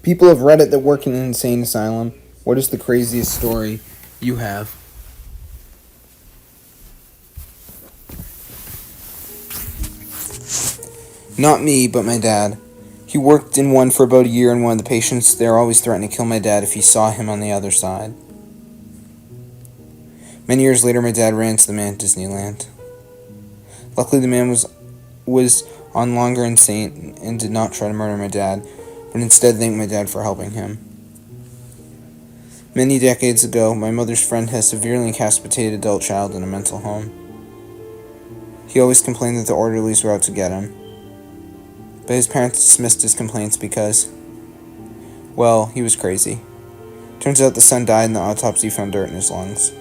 People of Reddit that work in an insane asylum, what is the craziest story you have? Not me, but my dad. He worked in one for about a year, and one of the patients there always threatened to kill my dad if he saw him on the other side. Many years later, my dad ran into the man at Disneyland. Luckily, the man was on longer insane and did not try to murder my dad, but instead thanked my dad for helping him. Many decades ago, my mother's friend had a severely incapacitated adult child in a mental home. He always complained that the orderlies were out to get him, but his parents dismissed his complaints because, well, he was crazy. Turns out the son died and the autopsy found dirt in his lungs.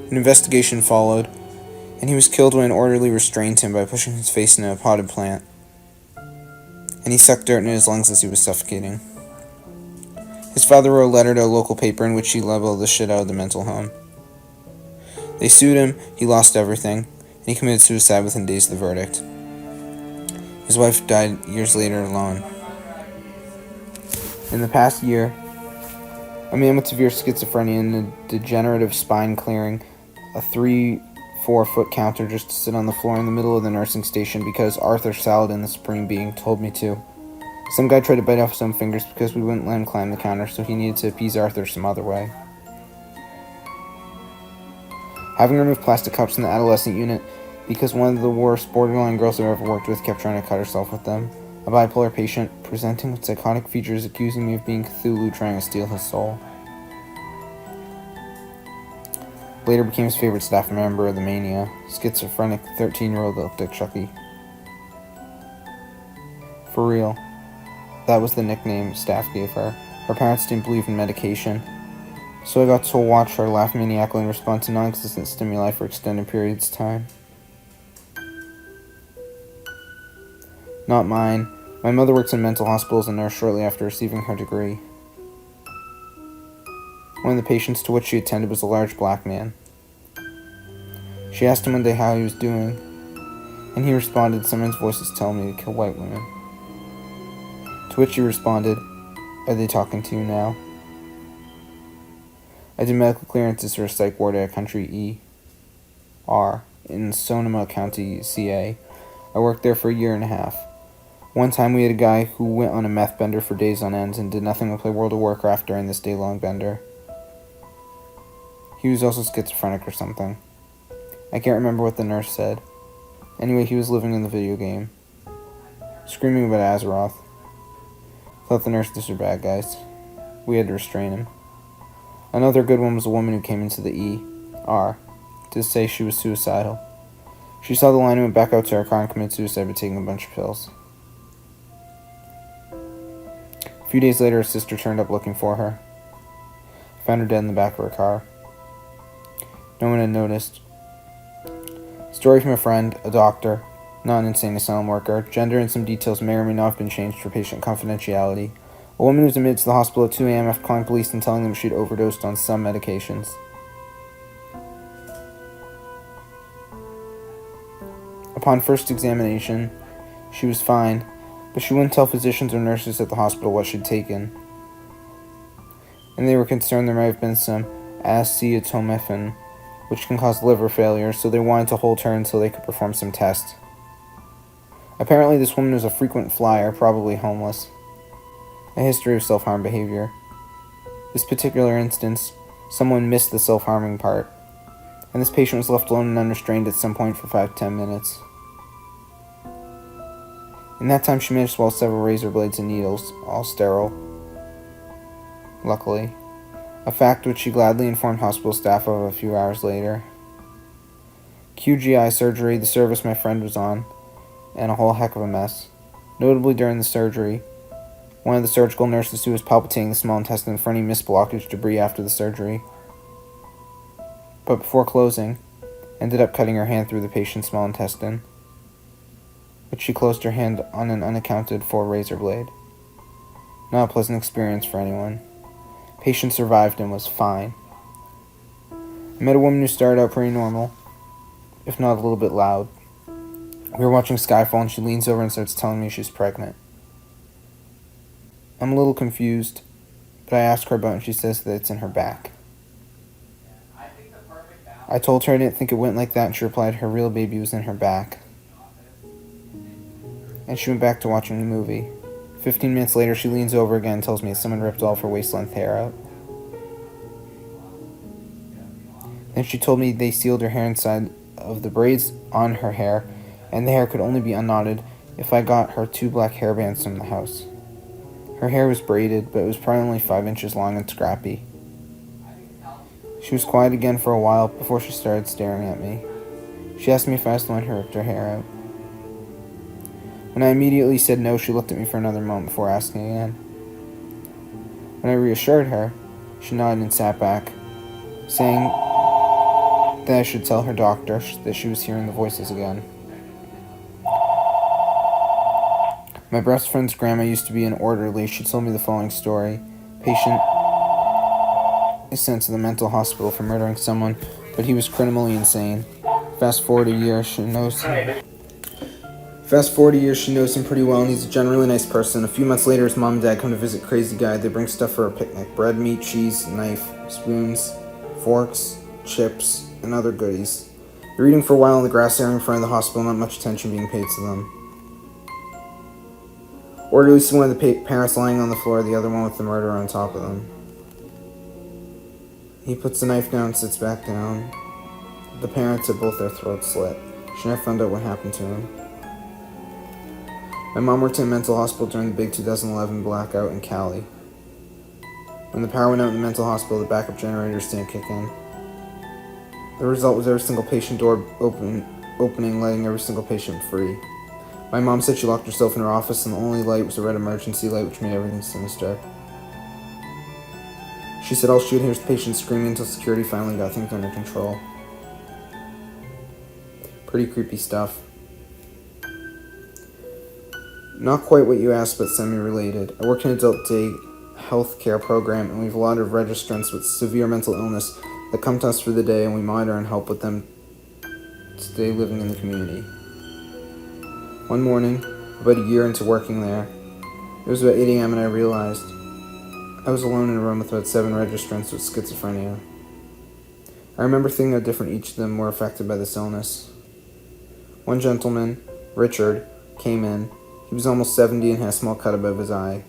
An investigation followed, and he was killed when an orderly restrained him by pushing his face into a potted plant, and he sucked dirt into his lungs as he was suffocating. His father wrote a letter to a local paper in which he labeled the shit out of the mental home. They sued him, he lost everything, and he committed suicide within days of the verdict. His wife died years later alone. In the past year, a man with severe schizophrenia and a degenerative spine clearing a 3-4 foot counter just to sit on the floor in the middle of the nursing station because Arthur Saladin, the Supreme Being, told me to. Some guy tried to bite off his own fingers because we wouldn't let him climb the counter, so he needed to appease Arthur some other way. Having removed plastic cups in the adolescent unit because one of the worst borderline girls I've ever worked with kept trying to cut herself with them. A bipolar patient, presenting with psychotic features, accusing me of being Cthulhu trying to steal his soul. Later became his favorite staff member of the Mania, schizophrenic 13-year-old looked like Chucky. For real. That was the nickname staff gave her. Her parents didn't believe in medication, so I got to watch her laugh maniacally in response to non-existent stimuli for extended periods of time. Not mine. My mother works in mental hospitals as a nurse shortly after receiving her degree. One of the patients to which she attended was a large black man. She asked him one day how he was doing, and he responded, "Someone's voice is telling me to kill white women." To which he responded, "Are they talking to you now?" I did medical clearances for a psych ward at Country ER in Sonoma County, CA. I worked there for a year and a half. One time we had a guy who went on a meth bender for days on end and did nothing but play World of Warcraft during this day-long bender. He was also schizophrenic or something. I can't remember what the nurse said. Anyway, he was living in the video game, screaming about Azeroth. Thought the nurses were bad guys. We had to restrain him. Another good one was a woman who came into the ER to say she was suicidal. She saw the line and went back out to her car and committed suicide by taking a bunch of pills. A few days later, her sister turned up looking for her. Found her dead in the back of her car. No one had noticed. Story from a friend, a doctor, not an insane asylum worker. Gender and some details may or may not have been changed for patient confidentiality. A woman was admitted to the hospital at 2 a.m. after calling police and telling them she'd overdosed on some medications. Upon first examination, she was fine, but she wouldn't tell physicians or nurses at the hospital what she'd taken. And they were concerned there might have been some acetaminophen, which can cause liver failure, so they wanted to hold her until they could perform some tests. Apparently this woman was a frequent flyer, probably homeless. A history of self-harm behavior. This particular instance, someone missed the self-harming part, and this patient was left alone and unrestrained at some point for 5 to 10 minutes. In that time she managed to swallow several razor blades and needles, all sterile. Luckily. A fact which she gladly informed hospital staff of a few hours later. QGI surgery, the service my friend was on, and a whole heck of a mess. Notably during the surgery, one of the surgical nurses who was palpitating the small intestine for any missed blockage debris after the surgery, but before closing, ended up cutting her hand through the patient's small intestine, which she closed her hand on an unaccounted for razor blade. Not a pleasant experience for anyone. Patient survived and was fine. I met a woman who started out pretty normal, if not a little bit loud. We were watching Skyfall and she leans over and starts telling me she's pregnant. I'm a little confused, but I ask her about it and she says that it's in her back. I told her I didn't think it went like that, and she replied her real baby was in her back. And she went back to watching the movie. 15 minutes later, she leans over again and tells me someone ripped all of her waist-length hair out. Then she told me they sealed her hair inside of the braids on her hair, and the hair could only be unknotted if I got her 2 black hairbands from the house. Her hair was braided, but it was probably only 5 inches long and scrappy. She was quiet again for a while before she started staring at me. She asked me if I was the one who ripped her hair out. When I immediately said no, she looked at me for another moment before asking again. When I reassured her, she nodded and sat back, saying that I should tell her doctor that she was hearing the voices again. My best friend's grandma used to be an orderly. She told me the following story. Patient is sent to the mental hospital for murdering someone, but he was criminally insane. Fast forward a year, she knows him pretty well, and he's a generally nice person. A few months later, his mom and dad come to visit Crazy Guy. They bring stuff for a picnic: bread, meat, cheese, knife, spoons, forks, chips, and other goodies. They're eating for a while in the grass area in front of the hospital, not much attention being paid to them. Orderly sees one of the parents lying on the floor, the other one with the murderer on top of them. He puts the knife down and sits back down. The parents had both their throats slit. She never found out what happened to him. My mom worked in a mental hospital during the big 2011 blackout in Cali. When the power went out in the mental hospital, the backup generators didn't kick in. The result was every single patient door opening, letting every single patient free. My mom said she locked herself in her office, and the only light was a red emergency light, which made everything sinister. She said all she would hear was patients screaming until security finally got things under control. Pretty creepy stuff. Not quite what you asked, but semi-related. I work in an adult day health care program, and we have a lot of registrants with severe mental illness that come to us for the day, and we monitor and help with them stay living in the community. One morning, about a year into working there, it was about 8 a.m. and I realized I was alone in a room with about 7 registrants with schizophrenia. I remember thinking how different each of them were affected by this illness. One gentleman, Richard, came in. He was almost 70 and had a small cut above his eye.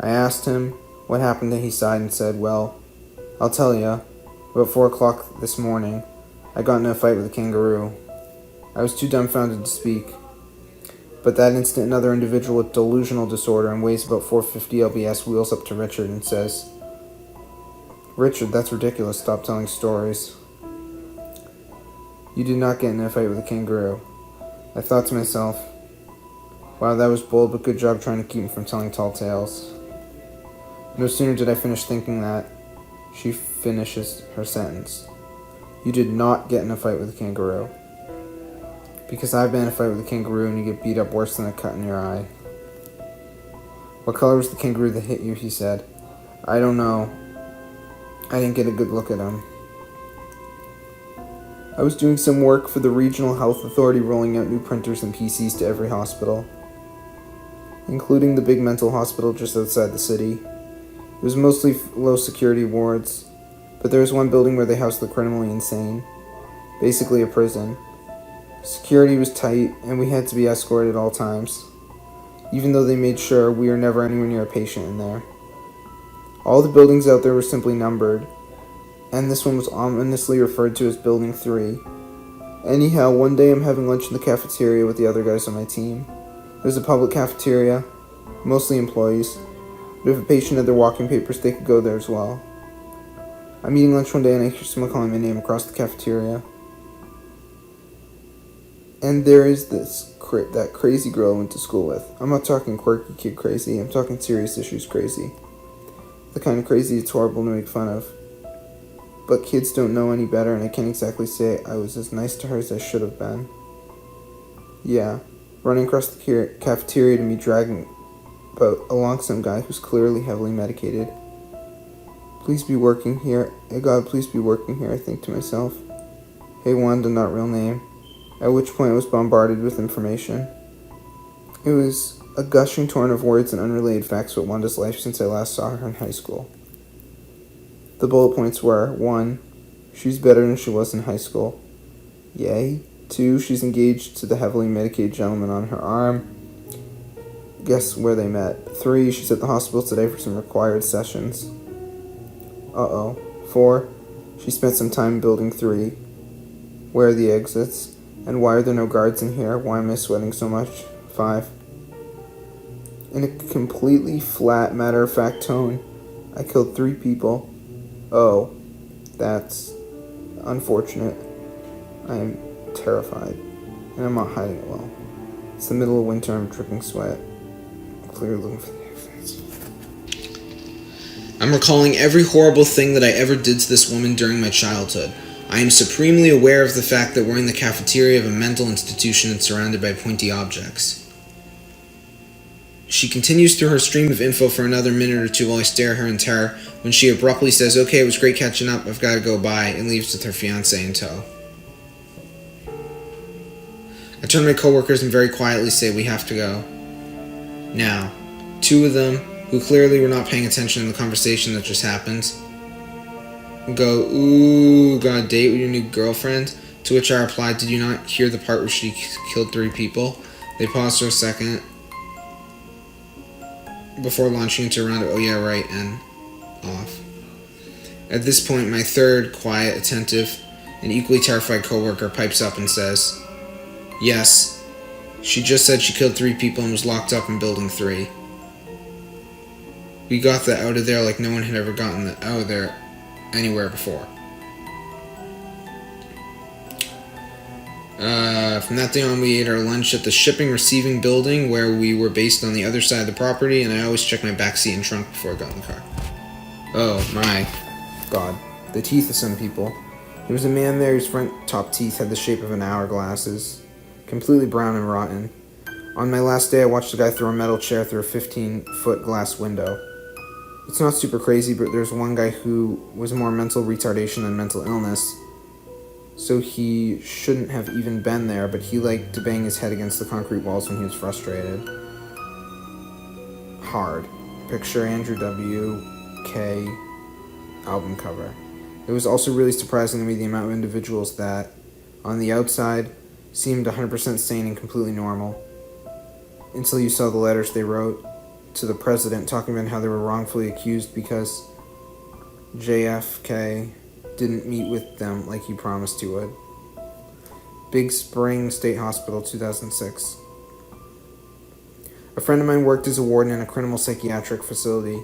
I asked him what happened, and he sighed and said, "Well, I'll tell ya. About 4 o'clock this morning, I got in a fight with a kangaroo." I was too dumbfounded to speak. But that instant, another individual with delusional disorder and weighs about 450 lbs wheels up to Richard and says, "Richard, that's ridiculous. Stop telling stories. You did not get in a fight with a kangaroo." I thought to myself, wow, that was bold, but good job trying to keep me from telling tall tales. No sooner did I finish thinking that, she finishes her sentence. "You did not get in a fight with a kangaroo. Because I've been in a fight with a kangaroo and you get beat up worse than a cut in your eye." "What color was the kangaroo that hit you?" he said. "I don't know. I didn't get a good look at him." I was doing some work for the regional health authority, rolling out new printers and PCs to every hospital, including the big mental hospital just outside the city. It was mostly low security wards, but there was one building where they housed the criminally insane, basically a prison. Security was tight, and we had to be escorted at all times, even though they made sure we were never anywhere near a patient in there. All the buildings out there were simply numbered, and this one was ominously referred to as Building 3. Anyhow, one day I'm having lunch in the cafeteria with the other guys on my team. It was a public cafeteria, mostly employees, but if a patient had their walking papers, they could go there as well. I'm eating lunch one day and I hear someone calling my name across the cafeteria. And there is that crazy girl I went to school with. I'm not talking quirky kid crazy, I'm talking serious issues crazy. The kind of crazy it's horrible to make fun of. But kids don't know any better, and I can't exactly say I was as nice to her as I should have been. Yeah, running across the cafeteria to me dragging along some guy who's clearly heavily medicated. Please be working here. Hey God, please be working here, I think to myself. Hey Wanda, not real name. At which point I was bombarded with information. It was a gushing torrent of words and unrelated facts about Wanda's life since I last saw her in high school. The bullet points were: 1. She's better than she was in high school. Yay. 2. She's engaged to the heavily medicated gentleman on her arm. Guess where they met. 3. She's at the hospital today for some required sessions. Uh-oh. 4. She spent some time in building 3. Where are the exits? And why are there no guards in here? Why am I sweating so much? 5. In a completely flat, matter-of-fact tone, I killed 3 people. Oh, that's unfortunate. I am terrified, and I'm not hiding it well. It's the middle of winter, I'm dripping sweat. I'm clearly looking for the exits. I'm recalling every horrible thing that I ever did to this woman during my childhood. I am supremely aware of the fact that we're in the cafeteria of a mental institution and surrounded by pointy objects. She continues through her stream of info for another minute or two while I stare at her in terror, when she abruptly says, "Okay, it was great catching up, I've got to go bye," and leaves with her fiancé in tow. I turn to my coworkers and very quietly say, "We have to go." Now, 2 of them, who clearly were not paying attention in the conversation that just happened, go, "Ooh, got a date with your new girlfriend?" To which I replied, "Did you not hear the part where she killed 3 people?" They paused for a second before launching into a round of "oh yeah, right," and off. At this point, my third, quiet, attentive, and equally terrified coworker pipes up and says, "Yes, she just said she killed 3 people and was locked up in building 3. We got that out of there like no one had ever gotten that out of there anywhere before." From that day on, we ate our lunch at the shipping receiving building where we were based on the other side of the property, and I always checked my backseat and trunk before I got in the car. Oh my God, the teeth of some people. There was a man there whose front top teeth had the shape of an hourglasses, completely brown and rotten. On my last day, I watched a guy throw a metal chair through a 15-foot glass window. It's not super crazy, but there's one guy who was more mental retardation than mental illness, so he shouldn't have even been there, but he liked to bang his head against the concrete walls when he was frustrated. Hard. Picture Andrew W.K. album cover. It was also really surprising to me the amount of individuals that, on the outside, seemed 100% sane and completely normal, until you saw the letters they wrote to the president talking about how they were wrongfully accused because JFK didn't meet with them like he promised he would. Big Spring State Hospital, 2006. A friend of mine worked as a warden in a criminal psychiatric facility.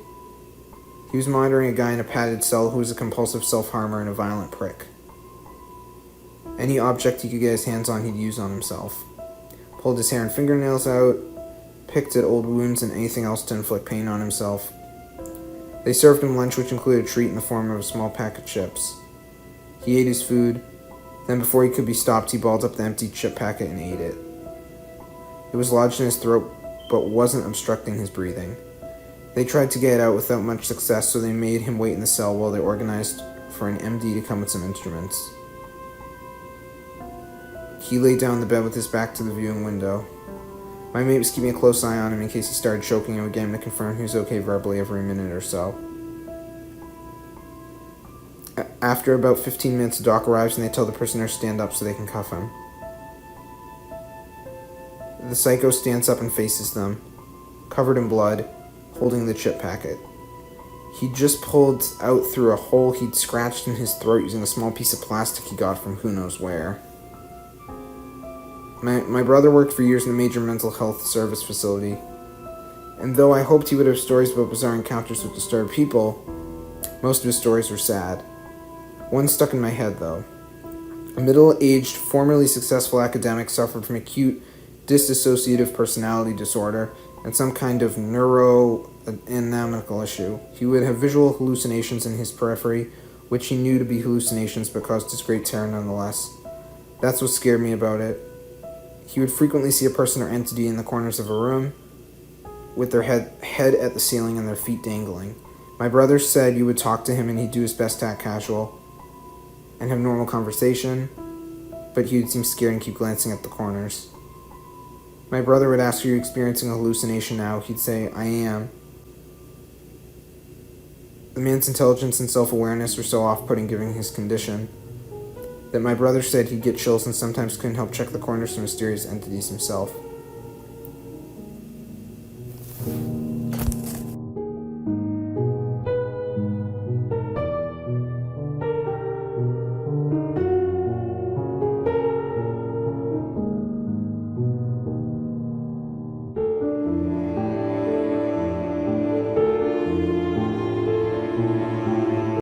He was monitoring a guy in a padded cell who was a compulsive self-harmer and a violent prick. Any object he could get his hands on, he'd use on himself. Pulled his hair and fingernails out, picked at old wounds and anything else to inflict pain on himself. They served him lunch, which included a treat in the form of a small pack of chips. He ate his food, then before he could be stopped, he balled up the empty chip packet and ate it. It was lodged in his throat, but wasn't obstructing his breathing. They tried to get it out without much success, so they made him wait in the cell while they organized for an MD to come with some instruments. He lay down in the bed with his back to the viewing window. My mate was keeping a close eye on him in case he started choking and would get him to confirm he was okay verbally every minute or so. After about 15 minutes, the doc arrives and they tell the prisoner to stand up so they can cuff him. The psycho stands up and faces them, covered in blood, holding the chip packet. He just pulled out through a hole he'd scratched in his throat using a small piece of plastic he got from who knows where. My brother worked for years in a major mental health service facility, and though I hoped he would have stories about bizarre encounters with disturbed people, most of his stories were sad. One stuck in my head, though. A middle-aged, formerly successful academic suffered from acute dissociative personality disorder and some kind of neuroanatomical issue. He would have visual hallucinations in his periphery, which he knew to be hallucinations but caused his great terror nonetheless. That's what scared me about it. He would frequently see a person or entity in the corners of a room, with their head at the ceiling and their feet dangling. My brother said you would talk to him and he'd do his best to act casual and have normal conversation, but he would seem scared and keep glancing at the corners. My brother would ask, "Are you experiencing a hallucination now?" He'd say, "I am." The man's intelligence and self-awareness were so off-putting given his condition that my brother said he'd get chills and sometimes couldn't help check the corners for mysterious entities himself.